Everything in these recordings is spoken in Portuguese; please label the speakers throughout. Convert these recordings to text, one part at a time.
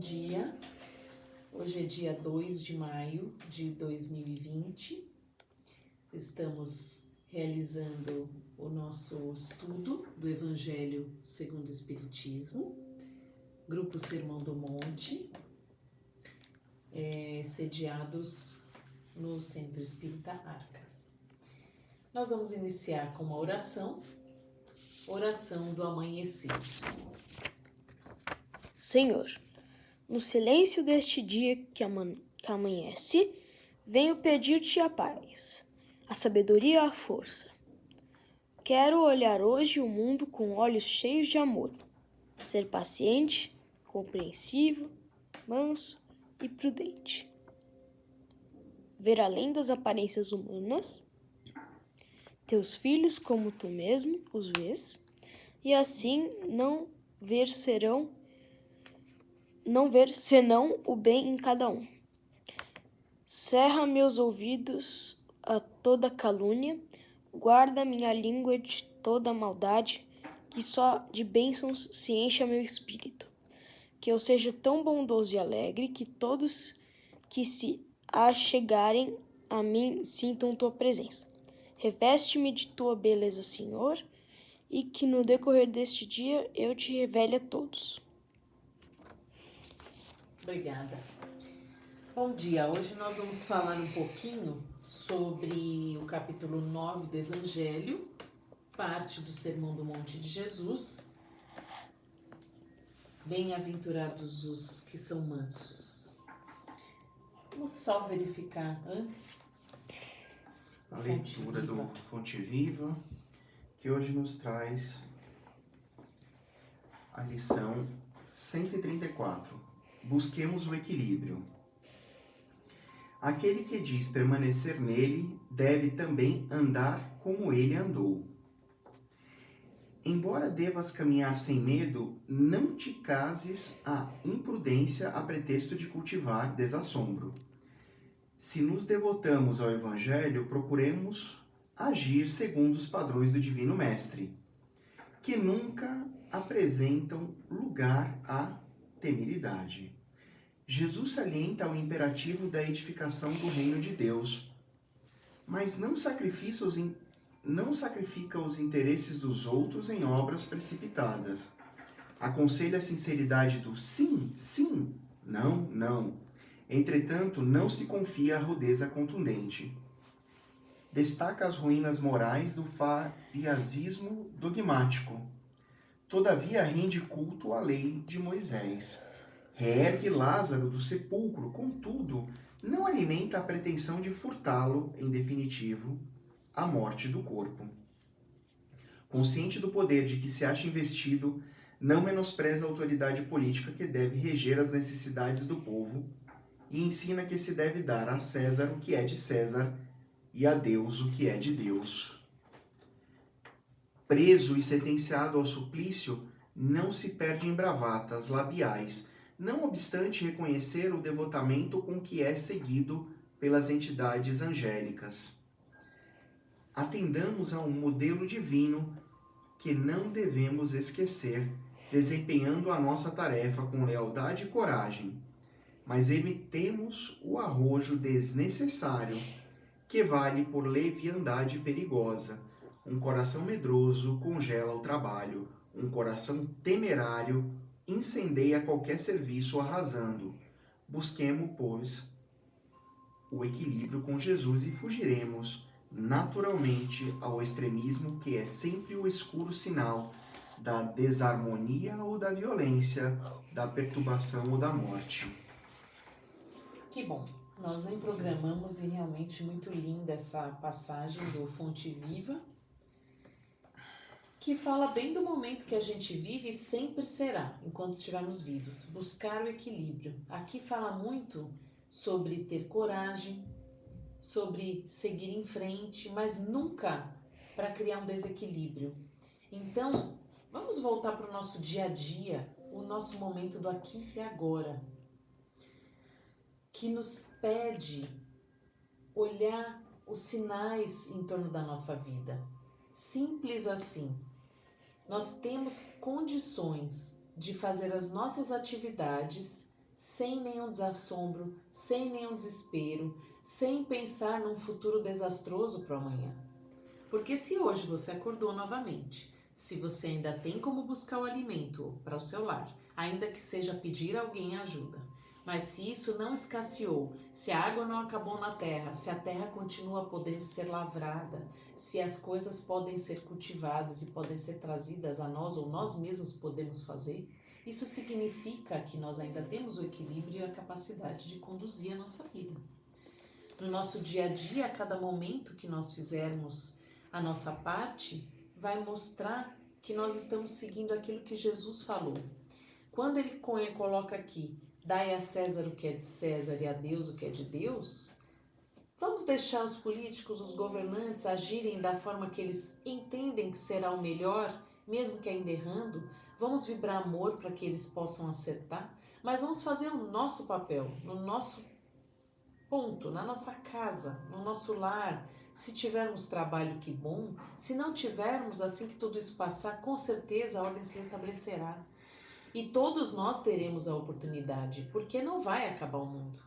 Speaker 1: dia. Hoje é dia 2 de maio de 2020. Estamos realizando o nosso estudo do Evangelho segundo o Espiritismo, Grupo Sermão do Monte, sediados no Centro Espírita Arcas. Nós vamos iniciar com uma oração do amanhecer.
Speaker 2: Senhor, no silêncio deste dia que amanhece, venho pedir-te a paz, a sabedoria e a força. Quero olhar hoje o mundo com olhos cheios de amor, ser paciente, compreensivo, manso e prudente. Ver além das aparências humanas, teus filhos como tu mesmo os vês, e assim não ver senão o bem em cada um. Cerra meus ouvidos a toda calúnia, guarda minha língua de toda maldade, que só de bênçãos se encha meu espírito. Que eu seja tão bondoso e alegre que todos que se achegarem a mim sintam tua presença. Reveste-me de tua beleza, Senhor, e que no decorrer deste dia eu te revele a todos.
Speaker 1: Obrigada. Bom dia, hoje nós vamos falar um pouquinho sobre o capítulo 9 do Evangelho, parte do Sermão do Monte de Jesus. Bem-aventurados os que são mansos. Vamos só verificar antes
Speaker 3: a leitura do Fonte Viva, que hoje nos traz a lição 134. Busquemos o equilíbrio. Aquele que diz permanecer nele deve também andar como ele andou. Embora devas caminhar sem medo, não te cases à imprudência a pretexto de cultivar desassombro. Se nos devotamos ao Evangelho, procuremos agir segundo os padrões do Divino Mestre, que nunca apresentam lugar à temeridade. Jesus salienta o imperativo da edificação do reino de Deus, mas não sacrifica os interesses dos outros em obras precipitadas. Aconselha a sinceridade do sim, sim, não, não. Entretanto, não se confia à rudeza contundente. Destaca as ruínas morais do fariasismo dogmático. Todavia rende culto à lei de Moisés. Reergue Lázaro do sepulcro, contudo, não alimenta a pretensão de furtá-lo, em definitivo, à morte do corpo. Consciente do poder de que se acha investido, não menospreza a autoridade política que deve reger as necessidades do povo e ensina que se deve dar a César o que é de César e a Deus o que é de Deus. Preso e sentenciado ao suplício, não se perde em bravatas labiais, não obstante reconhecer o devotamento com que é seguido pelas entidades angélicas. Atendamos a um modelo divino que não devemos esquecer, desempenhando a nossa tarefa com lealdade e coragem, mas evitemos o arrojo desnecessário, que vale por leviandade perigosa. Um coração medroso congela o trabalho, um coração temerário incendeia qualquer serviço arrasando. Busquemos, pois, o equilíbrio com Jesus e fugiremos naturalmente ao extremismo, que é sempre o escuro sinal da desarmonia ou da violência, da perturbação ou da morte.
Speaker 1: Que bom, nós nem programamos e realmente muito linda essa passagem do Fonte Viva, que fala bem do momento que a gente vive e sempre será, enquanto estivermos vivos. Buscar o equilíbrio. Aqui fala muito sobre ter coragem, sobre seguir em frente, mas nunca para criar um desequilíbrio. Então, vamos voltar para o nosso dia a dia, o nosso momento do aqui e agora, que nos pede olhar os sinais em torno da nossa vida. Simples assim. Nós temos condições de fazer as nossas atividades sem nenhum desassombro, sem nenhum desespero, sem pensar num futuro desastroso para o amanhã. Porque se hoje você acordou novamente, se você ainda tem como buscar o alimento para o seu lar, ainda que seja pedir a alguém ajuda, mas se isso não escasseou, se a água não acabou na terra, se a terra continua podendo ser lavrada, se as coisas podem ser cultivadas e podem ser trazidas a nós ou nós mesmos podemos fazer, isso significa que nós ainda temos o equilíbrio e a capacidade de conduzir a nossa vida. No nosso dia a dia, a cada momento que nós fizermos a nossa parte, vai mostrar que nós estamos seguindo aquilo que Jesus falou. Quando ele coloca aqui, dai a César o que é de César e a Deus o que é de Deus, vamos deixar os políticos, os governantes agirem da forma que eles entendem que será o melhor, mesmo que ainda errando. Vamos vibrar amor para que eles possam acertar, mas vamos fazer o nosso papel, no nosso ponto, na nossa casa, no nosso lar. Se tivermos trabalho, que bom. Se não tivermos, assim que tudo isso passar, com certeza a ordem se restabelecerá. E todos nós teremos a oportunidade, porque não vai acabar o mundo.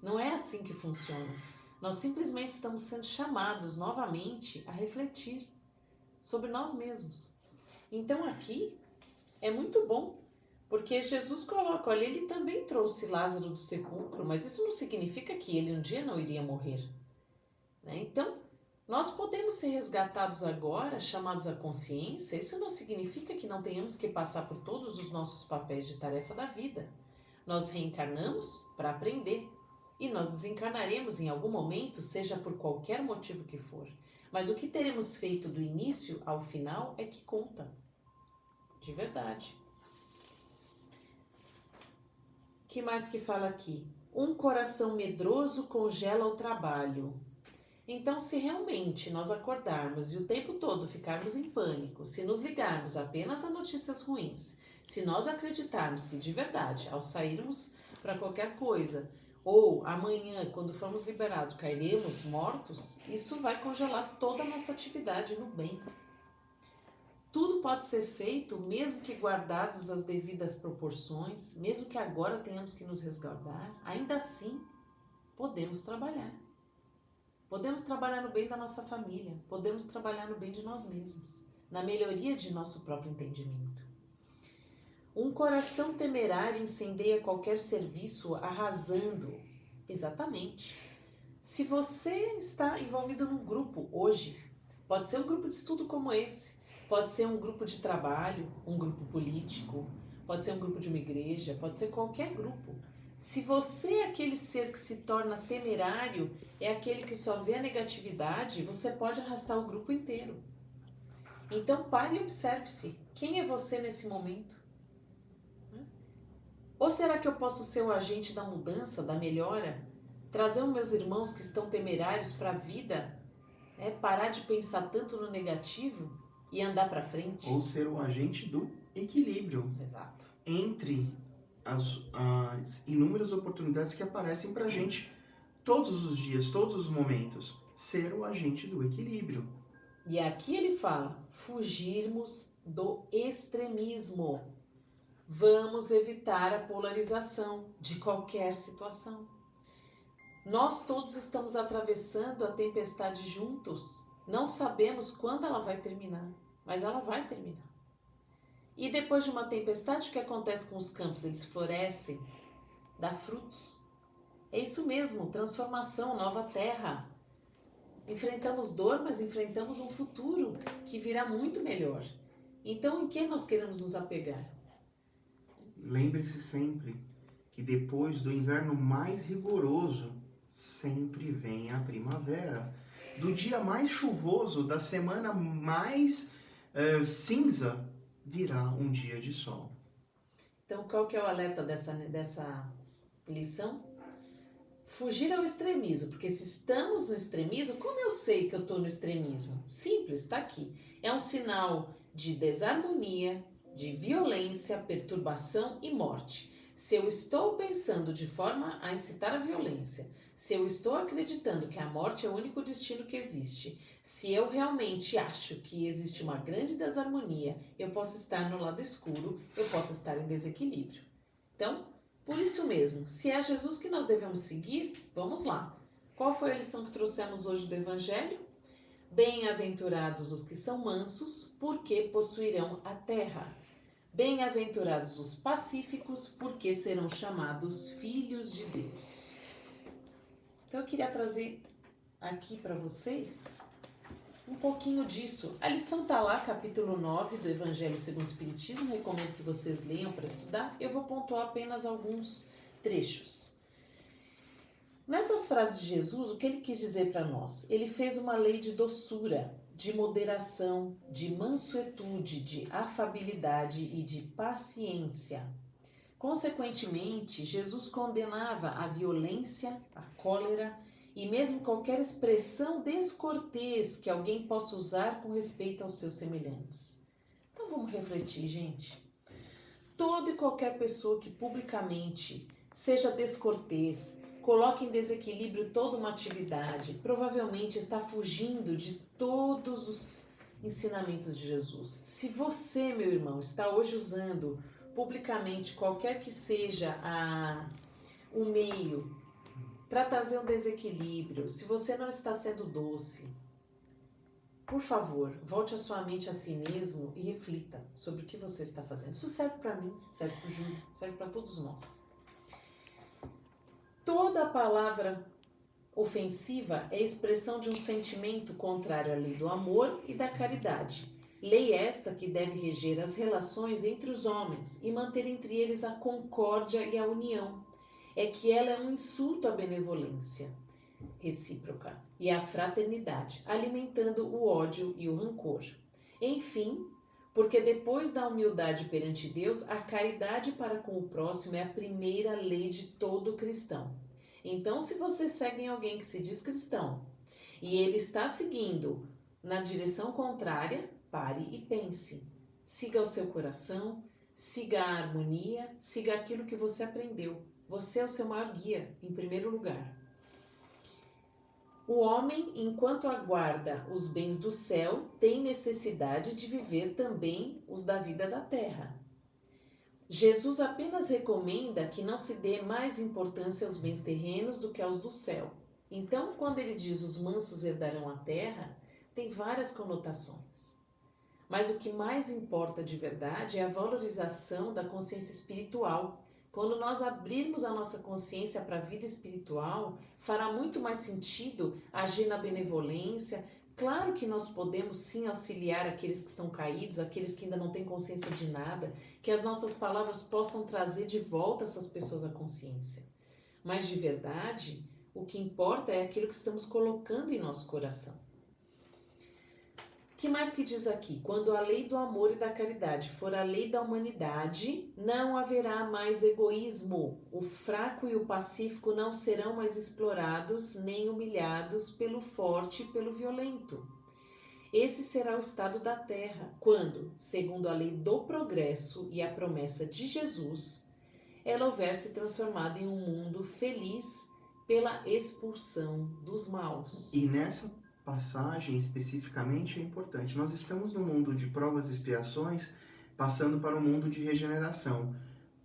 Speaker 1: Não é assim que funciona. Nós simplesmente estamos sendo chamados novamente a refletir sobre nós mesmos. Então aqui é muito bom, porque Jesus coloca, olha, ele também trouxe Lázaro do sepulcro, mas isso não significa que ele um dia não iria morrer. Então, nós podemos ser resgatados agora, chamados à consciência. Isso não significa que não tenhamos que passar por todos os nossos papéis de tarefa da vida. Nós reencarnamos para aprender e nós desencarnaremos em algum momento, seja por qualquer motivo que for. Mas o que teremos feito do início ao final é que conta, de verdade. O que mais que fala aqui? Um coração medroso congela o trabalho. Então, se realmente nós acordarmos e o tempo todo ficarmos em pânico, se nos ligarmos apenas a notícias ruins, se nós acreditarmos que de verdade, ao sairmos para qualquer coisa, ou amanhã, quando formos liberados, cairemos mortos, isso vai congelar toda a nossa atividade no bem. Tudo pode ser feito, mesmo que guardados as devidas proporções, mesmo que agora tenhamos que nos resguardar, ainda assim podemos trabalhar. Podemos trabalhar no bem da nossa família, podemos trabalhar no bem de nós mesmos, na melhoria de nosso próprio entendimento. Um coração temerário incendeia qualquer serviço arrasando. Exatamente. Se você está envolvido num grupo hoje, pode ser um grupo de estudo como esse, pode ser um grupo de trabalho, um grupo político, pode ser um grupo de uma igreja, pode ser qualquer grupo. Se você é aquele ser que se torna temerário, é aquele que só vê a negatividade, você pode arrastar o grupo inteiro. Então pare e observe-se. Quem é você nesse momento? Ou será que eu posso ser o agente da mudança, da melhora? Trazer os meus irmãos que estão temerários para a vida? Parar de pensar tanto no negativo e andar para frente?
Speaker 3: Ou ser o agente do equilíbrio.
Speaker 1: Exato.
Speaker 3: Entre as inúmeras oportunidades que aparecem para a gente todos os dias, todos os momentos. Ser o agente do equilíbrio.
Speaker 1: E aqui ele fala, fugirmos do extremismo. Vamos evitar a polarização de qualquer situação. Nós todos estamos atravessando a tempestade juntos. Não sabemos quando ela vai terminar, mas ela vai terminar. E depois de uma tempestade, o que acontece com os campos? Eles florescem, dá frutos. É isso mesmo, transformação, nova terra. Enfrentamos dor, mas enfrentamos um futuro que virá muito melhor. Então, em que nós queremos nos apegar?
Speaker 3: Lembre-se sempre que depois do inverno mais rigoroso, sempre vem a primavera. Do dia mais chuvoso, da semana mais cinza, virá um dia de sol.
Speaker 1: Então, qual que é o alerta dessa lição? Fugir ao extremismo, porque se estamos no extremismo, como eu sei que eu estou no extremismo? Simples, está aqui. É um sinal de desarmonia, de violência, perturbação e morte. Se eu estou pensando de forma a incitar a violência, se eu estou acreditando que a morte é o único destino que existe, se eu realmente acho que existe uma grande desarmonia, eu posso estar no lado escuro, eu posso estar em desequilíbrio. Então, Por isso mesmo, se é Jesus que nós devemos seguir, vamos lá. Qual foi a lição que trouxemos hoje do Evangelho? Bem-aventurados os que são mansos, porque possuirão a terra. Bem-aventurados os pacíficos, porque serão chamados filhos de Deus. Então eu queria trazer aqui para vocês um pouquinho disso. A lição está lá, capítulo 9 do Evangelho segundo o Espiritismo. Recomendo que vocês leiam para estudar. Eu vou pontuar apenas alguns trechos. Nessas frases de Jesus, o que ele quis dizer para nós? Ele fez uma lei de doçura, de moderação, de mansuetude, de afabilidade e de paciência. Consequentemente, Jesus condenava a violência, a cólera e mesmo qualquer expressão descortês que alguém possa usar com respeito aos seus semelhantes. Então vamos refletir, gente. Toda e qualquer pessoa que publicamente seja descortês, coloque em desequilíbrio toda uma atividade, provavelmente está fugindo de todos os ensinamentos de Jesus. Se você, meu irmão, está hoje usando publicamente qualquer que seja o meio para trazer um desequilíbrio, se você não está sendo doce, por favor, volte a sua mente a si mesmo e reflita sobre o que você está fazendo. Isso serve para mim, serve para o Júlio, serve para todos nós. Toda palavra ofensiva é expressão de um sentimento contrário à lei do amor e da caridade. Lei esta que deve reger as relações entre os homens e manter entre eles a concórdia e a união. É que ela é um insulto à benevolência recíproca e à fraternidade, alimentando o ódio e o rancor. Enfim, porque depois da humildade perante Deus, a caridade para com o próximo é a primeira lei de todo cristão. Então, se você segue em alguém que se diz cristão e ele está seguindo na direção contrária, pare e pense. Siga o seu coração, siga a harmonia, siga aquilo que você aprendeu. Você é o seu maior guia, em primeiro lugar. O homem, enquanto aguarda os bens do céu, tem necessidade de viver também os da vida da terra. Jesus apenas recomenda que não se dê mais importância aos bens terrenos do que aos do céu. Então, quando ele diz os mansos herdarão a terra, tem várias conotações. Mas o que mais importa de verdade é a valorização da consciência espiritual. Quando nós abrirmos a nossa consciência para a vida espiritual, fará muito mais sentido agir na benevolência. Claro que nós podemos sim auxiliar aqueles que estão caídos, aqueles que ainda não têm consciência de nada, que as nossas palavras possam trazer de volta essas pessoas à consciência. Mas de verdade, o que importa é aquilo que estamos colocando em nosso coração. O que mais que diz aqui? Quando a lei do amor e da caridade for a lei da humanidade, não haverá mais egoísmo. O fraco e o pacífico não serão mais explorados nem humilhados pelo forte e pelo violento. Esse será o estado da terra, quando, segundo a lei do progresso e a promessa de Jesus, ela houver se transformado em um mundo feliz pela expulsão dos maus.
Speaker 3: E nessa passagem especificamente é importante. Nós estamos no mundo de provas e expiações, passando para o mundo de regeneração.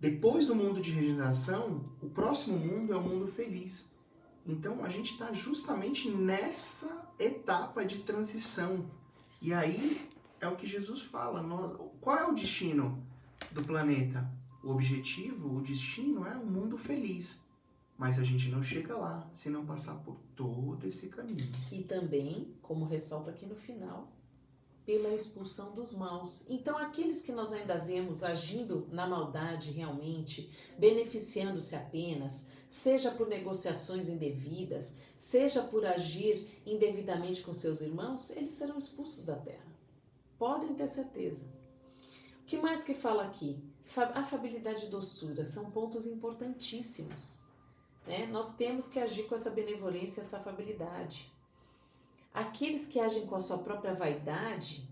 Speaker 3: Depois do mundo de regeneração, o próximo mundo é o mundo feliz. Então a gente está justamente nessa etapa de transição. E aí é o que Jesus fala. Qual é o destino do planeta? O objetivo, o destino é um mundo feliz. Mas a gente não chega lá se não passar por todo esse caminho.
Speaker 1: E também, como ressalta aqui no final, pela expulsão dos maus. Então, aqueles que nós ainda vemos agindo na maldade realmente, beneficiando-se apenas, seja por negociações indevidas, seja por agir indevidamente com seus irmãos, eles serão expulsos da terra. Podem ter certeza. O que mais que fala aqui? Afabilidade e doçura são pontos importantíssimos. Nós temos que agir com essa benevolência e essa afabilidade. Aqueles que agem com a sua própria vaidade,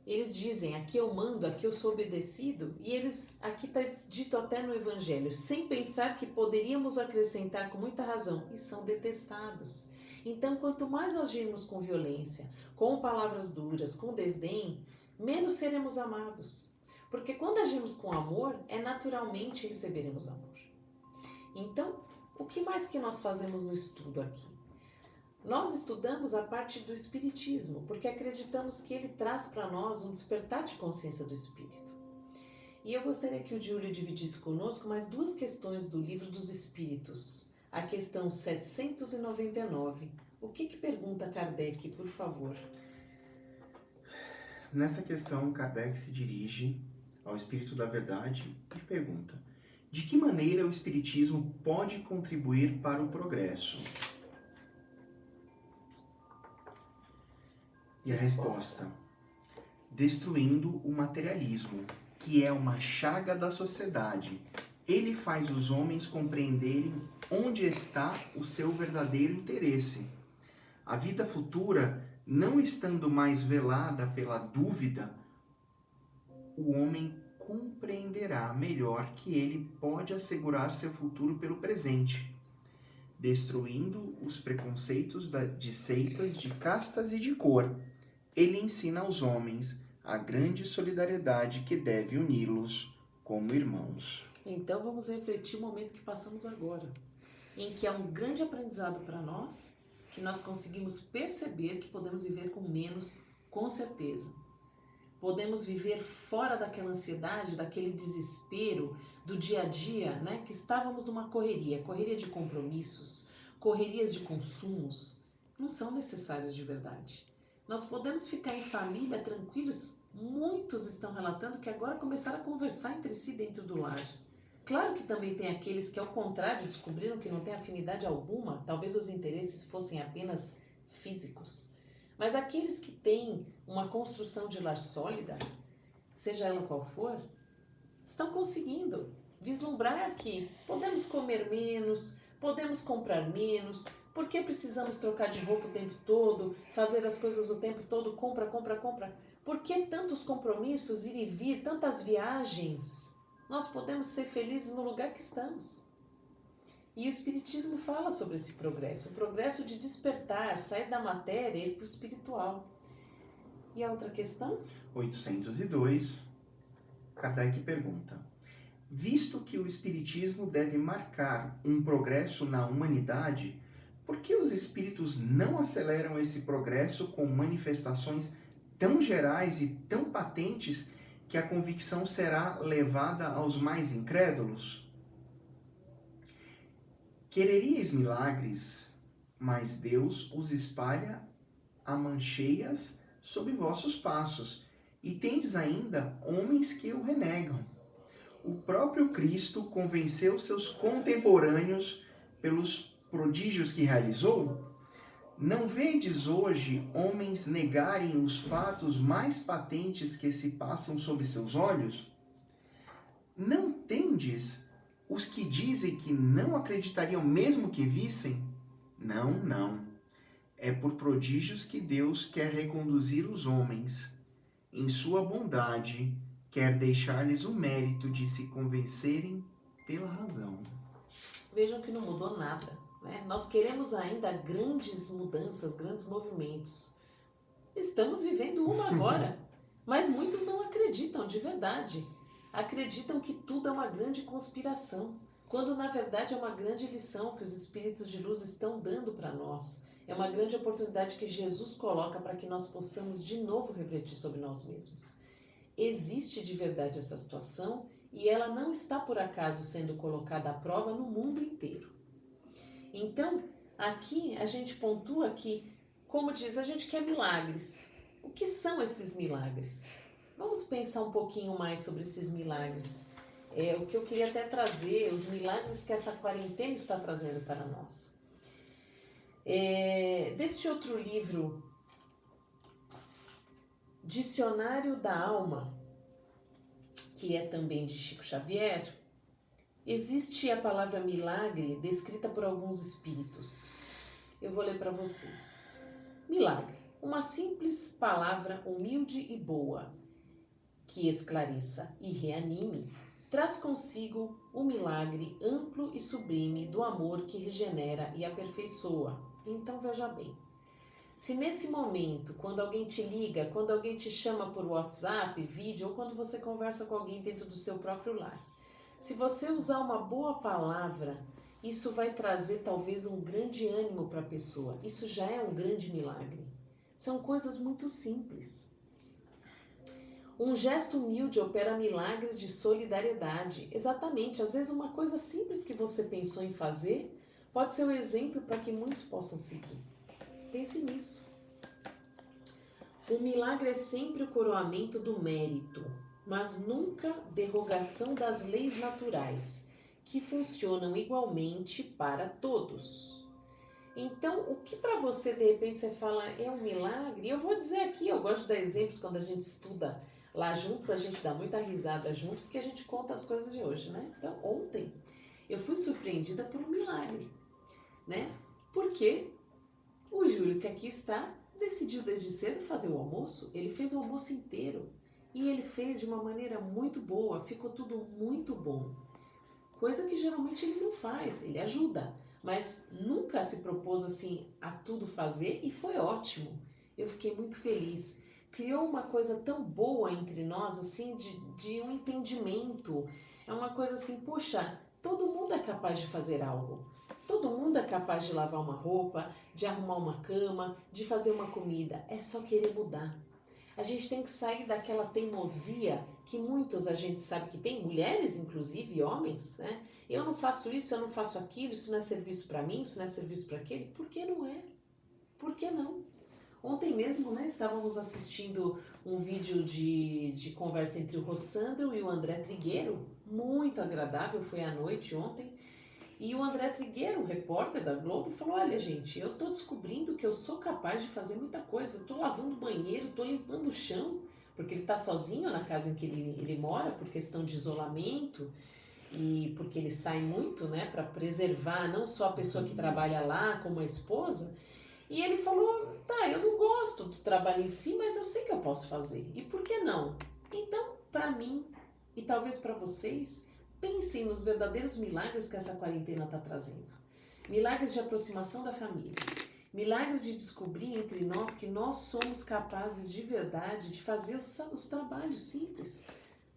Speaker 1: eles dizem, aqui eu mando, aqui eu sou obedecido, e eles, aqui está dito até no Evangelho, sem pensar que poderíamos acrescentar com muita razão, e são detestados. Então, quanto mais agirmos com violência, com palavras duras, com desdém, menos seremos amados. Porque quando agimos com amor, naturalmente receberemos amor. que mais que nós fazemos no estudo aqui? Nós estudamos a parte do espiritismo, porque acreditamos que ele traz para nós um despertar de consciência do espírito. E eu gostaria que o Júlio dividisse conosco mais 2 questões do Livro dos Espíritos. A questão 799. O que pergunta Kardec, por favor?
Speaker 3: Nessa questão, Kardec se dirige ao Espírito da Verdade e pergunta: de que maneira o Espiritismo pode contribuir para o progresso? E a resposta: destruindo o materialismo, que é uma chaga da sociedade. Ele faz os homens compreenderem onde está o seu verdadeiro interesse. A vida futura, não estando mais velada pela dúvida, o homem compreenderá melhor que ele pode assegurar seu futuro pelo presente, destruindo os preconceitos de seitas, de castas e de cor. Ele ensina aos homens a grande solidariedade que deve uni-los como irmãos.
Speaker 1: Então vamos refletir o momento que passamos agora, em que há um grande aprendizado para nós, que nós conseguimos perceber que podemos viver com menos, com certeza. Podemos viver fora daquela ansiedade, daquele desespero do dia a dia, né? Que estávamos numa correria de compromissos, correrias de consumos, não são necessários de verdade. Nós podemos ficar em família tranquilos. Muitos estão relatando que agora começaram a conversar entre si dentro do lar. Claro que também tem aqueles que, ao contrário, descobriram que não tem afinidade alguma, talvez os interesses fossem apenas físicos. Mas aqueles que têm uma construção de lar sólida, seja ela qual for, estão conseguindo vislumbrar que podemos comer menos, podemos comprar menos. Por que precisamos trocar de roupa o tempo todo, fazer as coisas o tempo todo, compra? Por que tantos compromissos, ir e vir, tantas viagens? Nós podemos ser felizes no lugar que estamos. E o Espiritismo fala sobre esse progresso, o progresso de despertar, sair da matéria e ir para o espiritual. E a outra questão?
Speaker 3: 802, Kardec pergunta: visto que o Espiritismo deve marcar um progresso na humanidade, por que os espíritos não aceleram esse progresso com manifestações tão gerais e tão patentes que a convicção será levada aos mais incrédulos? Quereríeis milagres, mas Deus os espalha a mancheias sob vossos passos, e tendes ainda homens que o renegam. O próprio Cristo convenceu seus contemporâneos pelos prodígios que realizou? Não vedes hoje homens negarem os fatos mais patentes que se passam sob seus olhos? Não tendes os que dizem que não acreditariam mesmo que vissem? Não. É por prodígios que Deus quer reconduzir os homens. Em sua bondade, quer deixar-lhes o mérito de se convencerem pela razão.
Speaker 1: Vejam que não mudou nada, né? Nós queremos ainda grandes mudanças, grandes movimentos. Estamos vivendo uma agora, mas muitos não acreditam de verdade. Acreditam que tudo é uma grande conspiração, quando na verdade é uma grande lição que os espíritos de luz estão dando para nós. É uma grande oportunidade que Jesus coloca para que nós possamos de novo refletir sobre nós mesmos. Existe de verdade essa situação e ela não está por acaso sendo colocada à prova no mundo inteiro. Então, aqui a gente pontua que, como diz, a gente quer milagres. O que são esses milagres? Vamos pensar um pouquinho mais sobre esses milagres. O que eu queria até trazer, os milagres que essa quarentena está trazendo para nós. Deste outro livro, Dicionário da Alma, que é também de Chico Xavier, existe a palavra milagre descrita por alguns espíritos. Eu vou ler para vocês. Milagre, uma simples palavra humilde e boa, que esclareça e reanime, traz consigo o milagre amplo e sublime do amor que regenera e aperfeiçoa. Então veja bem, se nesse momento, quando alguém te liga, quando alguém te chama por WhatsApp, vídeo, ou quando você conversa com alguém dentro do seu próprio lar, se você usar uma boa palavra isso vai trazer talvez um grande ânimo para a pessoa. Isso já é um grande milagre. São coisas muito simples. Um gesto humilde opera milagres de solidariedade. Exatamente, às vezes uma coisa simples que você pensou em fazer pode ser um exemplo para que muitos possam seguir. Pense nisso. O milagre é sempre o coroamento do mérito, mas nunca derrogação das leis naturais, que funcionam igualmente para todos. Então, o que para você, de repente, você fala é um milagre? Eu vou dizer aqui, eu gosto de dar exemplos quando a gente estuda lá juntos, a gente dá muita risada junto, porque a gente conta as coisas de hoje, né? Então, ontem, eu fui surpreendida por um milagre, né? Porque o Júlio, que aqui está, decidiu desde cedo fazer o almoço. Ele fez o almoço inteiro e ele fez de uma maneira muito boa, ficou tudo muito bom. Coisa que geralmente ele não faz, ele ajuda, mas nunca se propôs assim a tudo fazer e foi ótimo. Eu fiquei muito feliz. Criou uma coisa tão boa entre nós, assim, de um entendimento. É uma coisa assim, poxa, todo mundo é capaz de fazer algo. Todo mundo é capaz de lavar uma roupa, de arrumar uma cama, de fazer uma comida. É só querer mudar. A gente tem que sair daquela teimosia que muitos a gente sabe que tem, mulheres inclusive, homens, né? Eu não faço isso, eu não faço aquilo, isso não é serviço para mim, isso não é serviço para aquele. Por que não é? Por que não? Ontem mesmo, né, estávamos assistindo um vídeo de conversa entre o Rossandro e o André Trigueiro, muito agradável, foi à noite ontem, e o André Trigueiro, o repórter da Globo, falou, olha gente, eu tô descobrindo que eu sou capaz de fazer muita coisa, eu tô lavando o banheiro, tô limpando o chão, porque ele tá sozinho na casa em que ele mora, por questão de isolamento, e porque ele sai muito, né, para preservar não só a pessoa que trabalha lá, como a esposa. E ele falou, tá, eu não gosto do trabalho em si, mas eu sei que eu posso fazer. E por que não? Então, para mim, e talvez para vocês, pensem nos verdadeiros milagres que essa quarentena está trazendo. Milagres de aproximação da família. Milagres de descobrir entre nós que nós somos capazes de verdade de fazer os trabalhos simples.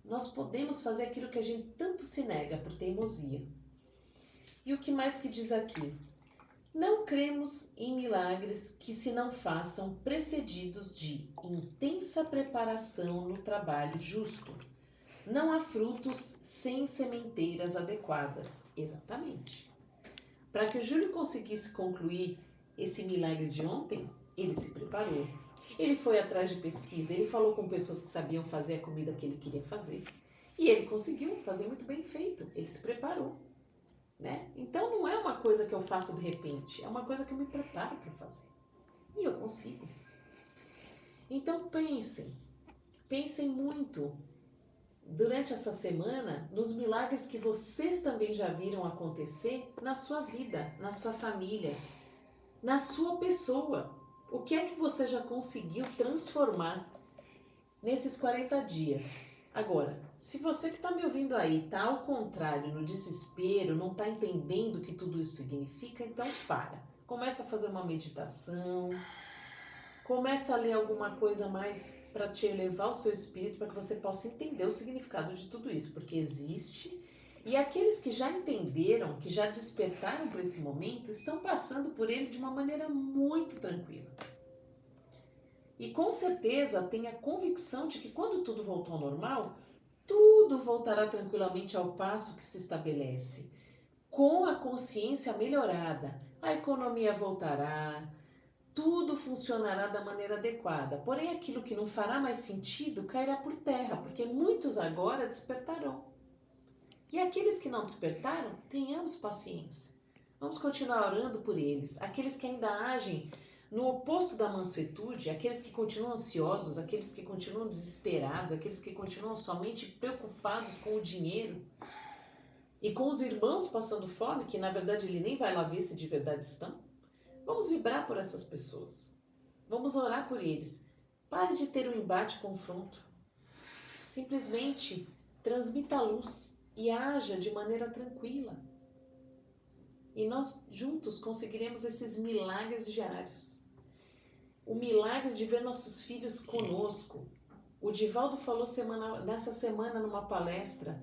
Speaker 1: Nós podemos fazer aquilo que a gente tanto se nega por teimosia. E o que mais que diz aqui? Não cremos em milagres que se não façam precedidos de intensa preparação no trabalho justo. Não há frutos sem sementeiras adequadas. Exatamente. Para que o Júlio conseguisse concluir esse milagre de ontem, ele se preparou. Ele foi atrás de pesquisa, ele falou com pessoas que sabiam fazer a comida que ele queria fazer. E ele conseguiu fazer muito bem feito, ele se preparou. Né? Então não é uma coisa que eu faço de repente, é uma coisa que eu me preparo para fazer. E eu consigo. Então pensem muito durante essa semana nos milagres que vocês também já viram acontecer na sua vida, na sua família, na sua pessoa. O que é que você já conseguiu transformar nesses 40 dias? Agora, se você que está me ouvindo aí está ao contrário, no desespero, não está entendendo o que tudo isso significa, então para. Começa a fazer uma meditação, começa a ler alguma coisa mais para te elevar o seu espírito, para que você possa entender o significado de tudo isso, porque existe. E aqueles que já entenderam, que já despertaram por esse momento, estão passando por ele de uma maneira muito tranquila. E com certeza tenha convicção de que quando tudo voltar ao normal, tudo voltará tranquilamente ao passo que se estabelece. Com a consciência melhorada, a economia voltará, tudo funcionará da maneira adequada. Porém, aquilo que não fará mais sentido cairá por terra, porque muitos agora despertarão. E aqueles que não despertaram, tenhamos paciência. Vamos continuar orando por eles. Aqueles que ainda agem no oposto da mansuetude, aqueles que continuam ansiosos, aqueles que continuam desesperados, aqueles que continuam somente preocupados com o dinheiro e com os irmãos passando fome, que na verdade ele nem vai lá ver se de verdade estão. Vamos vibrar por essas pessoas. Vamos orar por eles. Pare de ter um embate, confronto. Simplesmente transmita a luz e haja de maneira tranquila. E nós juntos conseguiremos esses milagres diários. O milagre de ver nossos filhos conosco. O Divaldo falou nessa semana numa palestra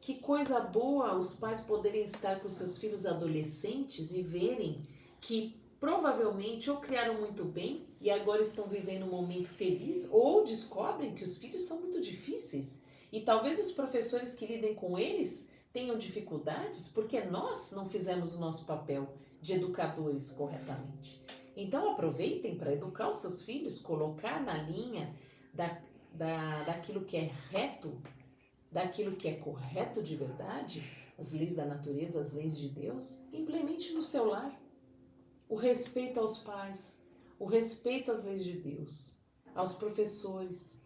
Speaker 1: Que coisa boa os pais poderem estar com seus filhos adolescentes e verem que provavelmente ou criaram muito bem e agora estão vivendo um momento feliz, ou descobrem que os filhos são muito difíceis. E talvez os professores que lidem com eles tenham dificuldades porque nós não fizemos o nosso papel de educadores corretamente. Então aproveitem para educar os seus filhos, colocar na linha daquilo que é reto, daquilo que é correto de verdade, as leis da natureza, as leis de Deus, implemente no seu lar. O respeito aos pais, o respeito às leis de Deus, aos professores.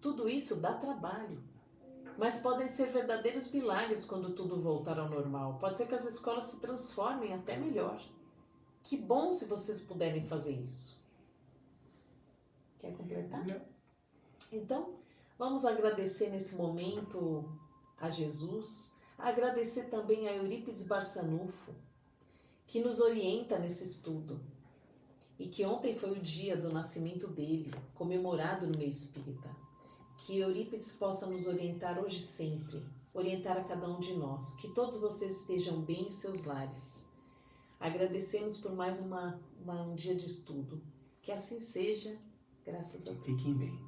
Speaker 1: Tudo isso dá trabalho, mas podem ser verdadeiros milagres quando tudo voltar ao normal. Pode ser que as escolas se transformem até melhor. Que bom se vocês puderem fazer isso. Quer completar?
Speaker 3: Não.
Speaker 1: Então, vamos agradecer nesse momento a Jesus, agradecer também a Eurípides Barçanufo, que nos orienta nesse estudo, e que ontem foi o dia do nascimento dele, comemorado no meio espírita. Que Eurípides possa nos orientar hoje e sempre, orientar a cada um de nós, que todos vocês estejam bem em seus lares. Agradecemos por mais um dia de estudo. Que assim seja, graças a Deus.
Speaker 3: Fiquem bem.